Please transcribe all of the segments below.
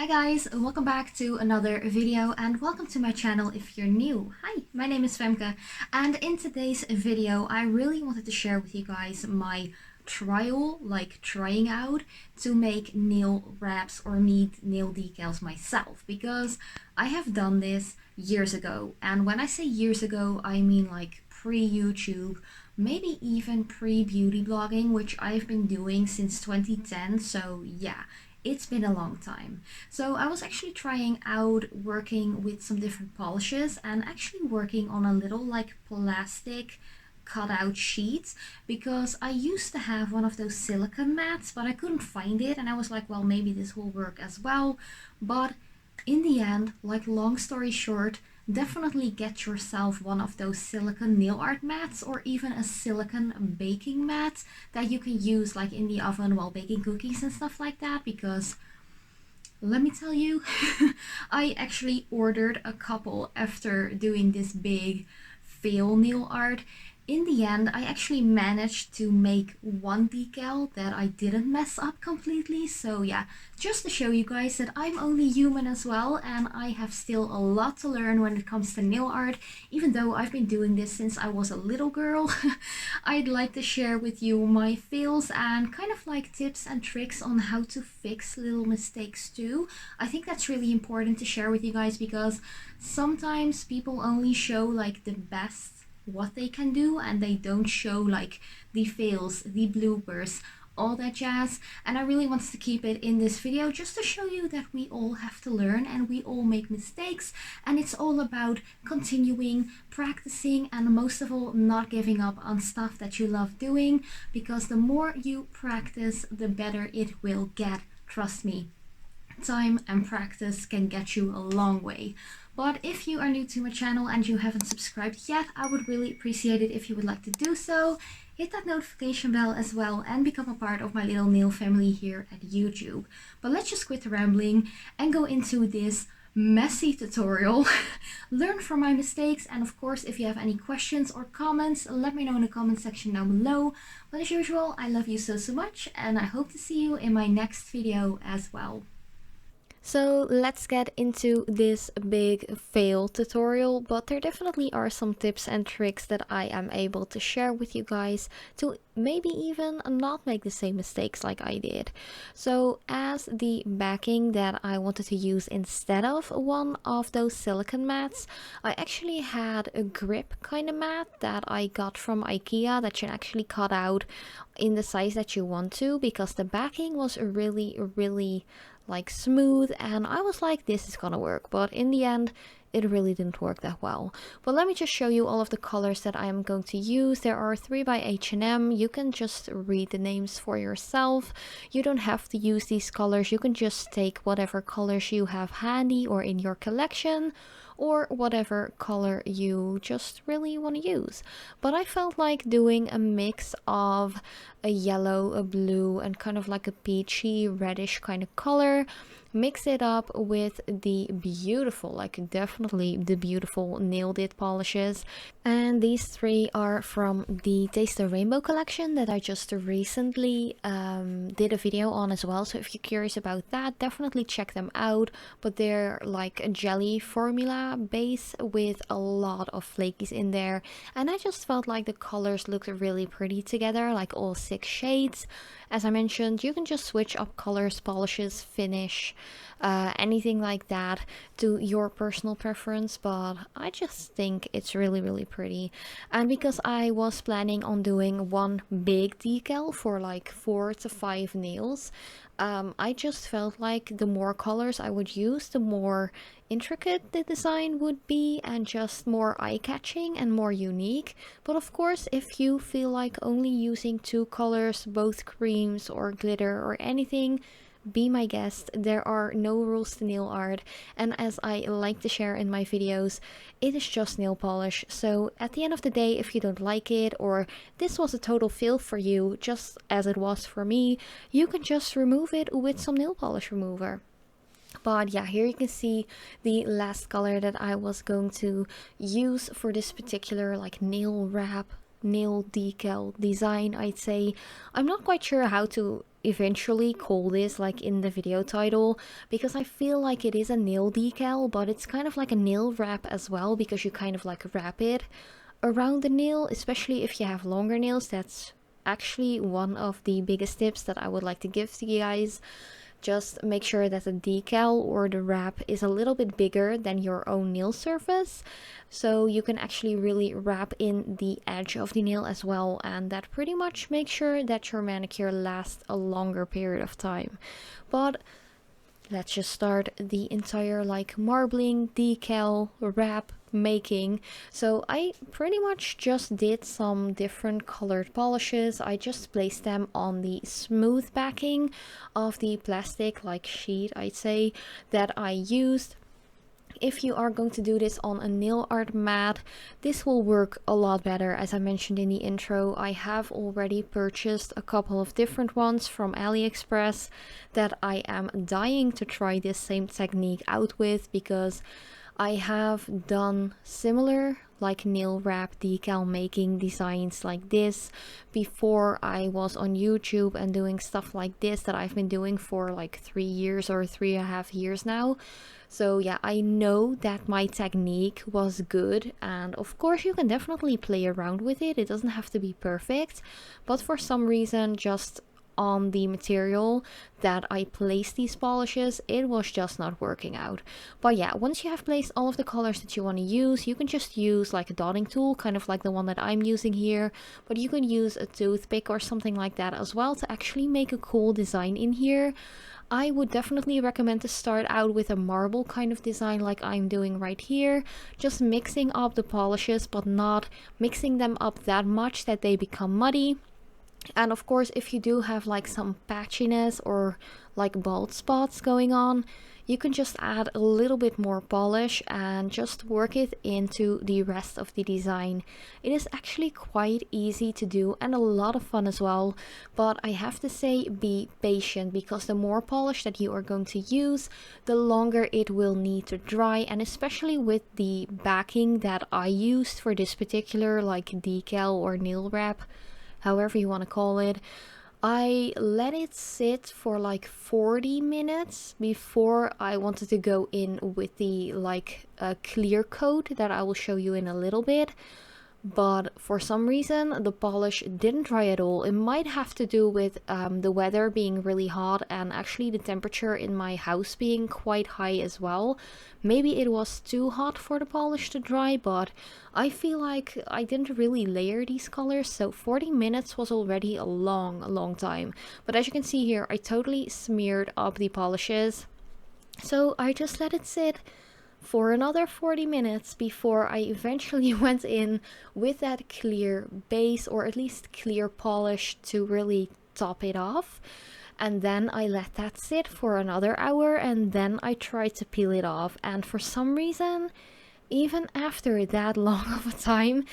guys, welcome back to another video and welcome to my channel if you're new. Hi, my name is Femke and in today's video I really wanted to share with you guys my trying out to make nail wraps or nail decals myself, because I have done this years ago, and when I say years ago I mean like pre-YouTube, maybe even pre-beauty blogging, which I've been doing since 2010, so yeah, it's been a long time. So I was actually trying out working with some different polishes and actually working on a little like plastic cutout sheets, because I used to have one of those silicone mats but I couldn't find it, and I was like, well, maybe this will work as well. But in the end, like, long story short, definitely get yourself one of those silicone nail art mats or even a silicone baking mat that you can use like in the oven while baking cookies and stuff like that, because let me tell you, I actually ordered a couple after doing this big fail nail art. In the end, I actually managed to make one decal that I didn't mess up completely. So yeah, just to show you guys that I'm only human as well, and I have still a lot to learn when it comes to nail art. Even though I've been doing this since I was a little girl, I'd like to share with you my fails and kind of like tips and tricks on how to fix little mistakes too. I think that's really important to share with you guys, because sometimes people only show like the best what they can do and they don't show like the fails, the bloopers, all that jazz. And I really want to keep it in this video just to show you that we all have to learn and we all make mistakes, and it's all about continuing, practicing, and most of all not giving up on stuff that you love doing, because the more you practice the better it will get. Trust me, time and practice can get you a long way. But if you are new to my channel and you haven't subscribed yet, I would really appreciate it if you would like to do so. Hit that notification bell as well and become a part of my little nail family here at YouTube. But let's just quit the rambling and go into this messy tutorial. Learn from my mistakes, and of course if you have any questions or comments, let me know in the comment section down below. But as usual, I love you so much, and I hope to see you in my next video as well. So let's get into this big fail tutorial, but there definitely are some tips and tricks that I am able to share with you guys to maybe even not make the same mistakes like I did. So as the backing that I wanted to use instead of one of those silicone mats, I actually had a grip kind of mat that I got from IKEA that you can actually cut out in the size that you want to, because the backing was really like smooth, and I was like, this is gonna work, but in the end it really didn't work that well. But let me just show you all of the colors that I am going to use. There are 3 by H&M. You can just read the names for yourself. You don't have to use these colors. You can just take whatever colors you have handy or in your collection, or whatever color you just really want to use. But I felt like doing a mix of a yellow, a blue, and kind of like a peachy reddish kind of color. Mix it up with the beautiful, like definitely the beautiful nail dip polishes. And these 3 are from the Taste the Rainbow collection that I just recently did a video on as well. So if you're curious about that, definitely check them out. But they're like a jelly formula base with a lot of flakies in there. And I just felt like the colors looked really pretty together, like all 6 shades. As I mentioned, you can just switch up colors, polishes, finish, anything like that to your personal preference, but I just think it's really pretty. And because I was planning on doing one big decal for like 4 to 5 nails, I just felt like the more colors I would use, the more intricate the design would be and just more eye-catching and more unique. But of course, if you feel like only using 2 colors, both creams or glitter or anything, be my guest. There are no rules to nail art, and as I like to share in my videos, it is just nail polish. So at the end of the day, if you don't like it, or this was a total fail for you, just as it was for me, you can just remove it with some nail polish remover. But yeah, here you can see the last color that I was going to use for this particular like nail wrap nail decal design, I'd say. I'm not quite sure how to eventually call this like in the video title, because I feel like it is a nail decal, but it's kind of like a nail wrap as well, because you kind of like wrap it around the nail, especially if you have longer nails. That's actually one of the biggest tips that I would like to give to you guys. Just make sure that the decal or the wrap is a little bit bigger than your own nail surface, so you can actually really wrap in the edge of the nail as well, and that pretty much makes sure that your manicure lasts a longer period of time. But let's just start the entire like marbling decal wrap making. So I pretty much just did some different colored polishes. I just placed them on the smooth backing of the plastic like sheet, I'd say, that I used. If you are going to do this on a nail art mat, this will work a lot better. As I mentioned in the intro, I have already purchased a couple of different ones from AliExpress that I am dying to try this same technique out with, because I have done similar like nail wrap decal making designs like this before I was on YouTube and doing stuff like this that I've been doing for like 3 years or 3.5 years now. So yeah, I know that my technique was good, and of course you can definitely play around with it. It doesn't have to be perfect, but for some reason, just on the material that I placed these polishes, it was just not working out. But yeah, once you have placed all of the colors that you want to use, you can just use like a dotting tool, kind of like the one that I'm using here, but you can use a toothpick or something like that as well to actually make a cool design in here. I would definitely recommend to start out with a marble kind of design like I'm doing right here, just mixing up the polishes but not mixing them up that much that they become muddy. And of course, if you do have like some patchiness or like bald spots going on, you can just add a little bit more polish and just work it into the rest of the design. It is actually quite easy to do and a lot of fun as well, but I have to say, be patient, because the more polish that you are going to use, the longer it will need to dry. And especially with the backing that I used for this particular like decal or nail wrap, however you want to call it, I let it sit for like 40 minutes before I wanted to go in with the like clear coat that I will show you in a little bit. But for some reason the polish didn't dry at all. It might have to do with the weather being really hot and actually the temperature in my house being quite high as well. Maybe it was too hot for the polish to dry, but I feel like I didn't really layer these colors, so 40 minutes was already a long time. But as you can see here, I totally smeared up the polishes, so I just let it sit for another 40 minutes before I eventually went in with that clear base, or at least clear polish, to really top it off. And then I let that sit for another hour, and then I tried to peel it off. And for some reason, even after that long of a time,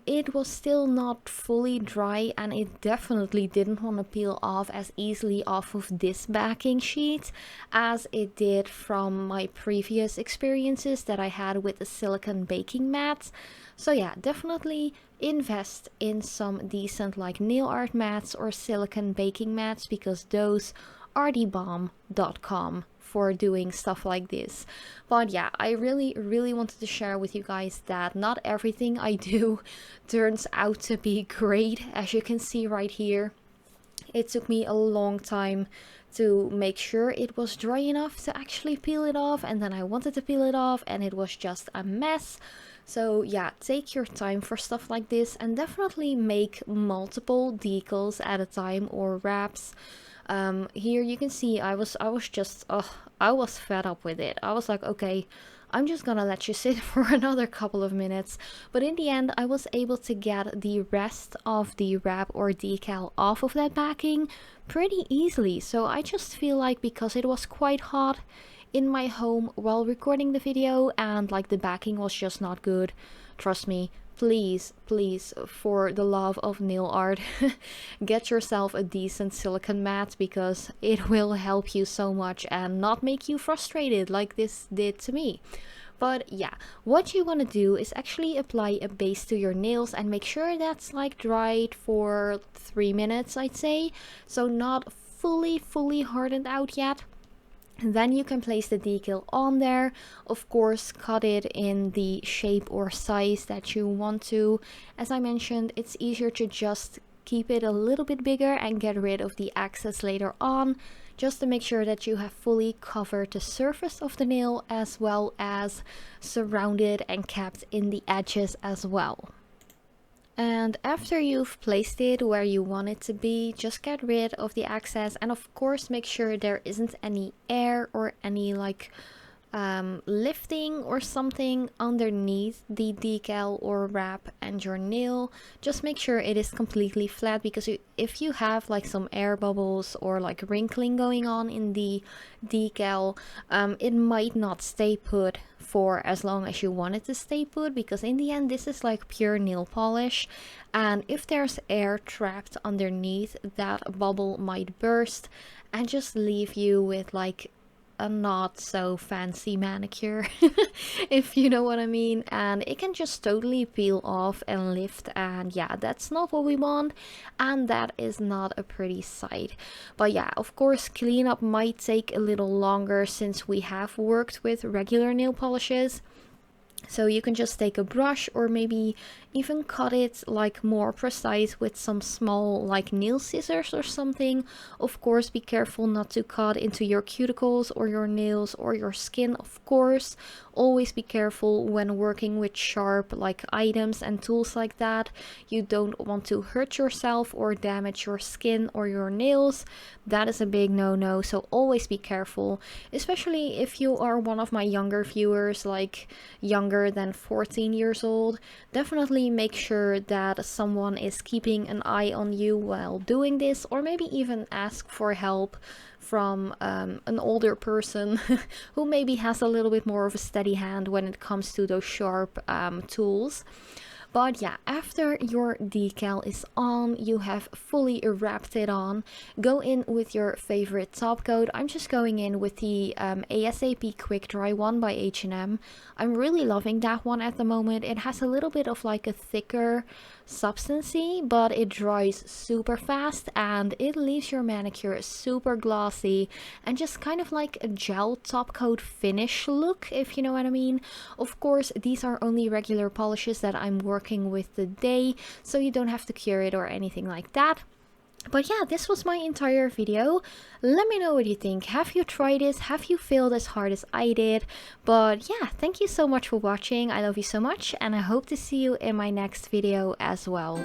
it was still not fully dry, and it definitely didn't want to peel off as easily off of this backing sheet as it did from my previous experiences that I had with the silicone baking mats. So yeah, definitely invest in some decent like nail art mats or silicone baking mats, because those are the bomb.com for doing stuff like this. But yeah, I really wanted to share with you guys that not everything I do turns out to be great. As you can see right here, it took me a long time to make sure it was dry enough to actually peel it off, and then I wanted to peel it off and it was just a mess. So yeah, take your time for stuff like this, and definitely make multiple decals at a time or wraps. Here you can see I was fed up with it. I was like, okay, I'm just gonna let you sit for another couple of minutes. But in the end, I was able to get the rest of the wrap or decal off of that backing pretty easily. So I just feel like, because it was quite hot in my home while recording the video and like the backing was just not good, trust me, please, for the love of nail art, get yourself a decent silicone mat, because it will help you so much and not make you frustrated like this did to me. But yeah, what you want to do is actually apply a base to your nails and make sure that's like dried for 3 minutes, I'd say. So not fully hardened out yet. And then you can place the decal on there. Of course, cut it in the shape or size that you want to. As I mentioned, it's easier to just keep it a little bit bigger and get rid of the excess later on, just to make sure that you have fully covered the surface of the nail as well as surrounded and kept in the edges as well. And after you've placed it where you want it to be, just get rid of the excess, and of course make sure there isn't any air or any like lifting or something underneath the decal or wrap and your nail. Just make sure it is completely flat, because if you have like some air bubbles or like wrinkling going on in the decal, it might not stay put for as long as you want it to stay put, because in the end this is like pure nail polish, and if there's air trapped underneath, that bubble might burst and just leave you with like a not so fancy manicure, if you know what I mean, and it can just totally peel off and lift, and yeah, that's not what we want, and that is not a pretty sight. But yeah, of course cleanup might take a little longer since we have worked with regular nail polishes. So you can just take a brush or maybe even cut it like more precise with some small like nail scissors or something. Of course, be careful not to cut into your cuticles or your nails or your skin, of course. Always be careful when working with sharp like items and tools like that. You don't want to hurt yourself or damage your skin or your nails. That is a big no-no, so always be careful, especially if you are one of my younger viewers, like younger than 14 years old. Definitely make sure that someone is keeping an eye on you while doing this, or maybe even ask for help from an older person who maybe has a little bit more of a steady hand when it comes to those sharp tools. But yeah, after your decal is on, you have fully wrapped it on, go in with your favorite top coat. I'm just going in with the ASAP Quick Dry one by H&M. I'm really loving that one at the moment. It has a little bit of like a thicker substancy, but it dries super fast and it leaves your manicure super glossy and just kind of like a gel top coat finish look, if you know what I mean. Of course, these are only regular polishes that I'm working with today, so you don't have to cure it or anything like that. But yeah, this was my entire video. Let me know what you think. Have you tried this? Have you failed as hard as I did? But yeah, thank you so much for watching. I love you so much, and I hope to see you in my next video as well.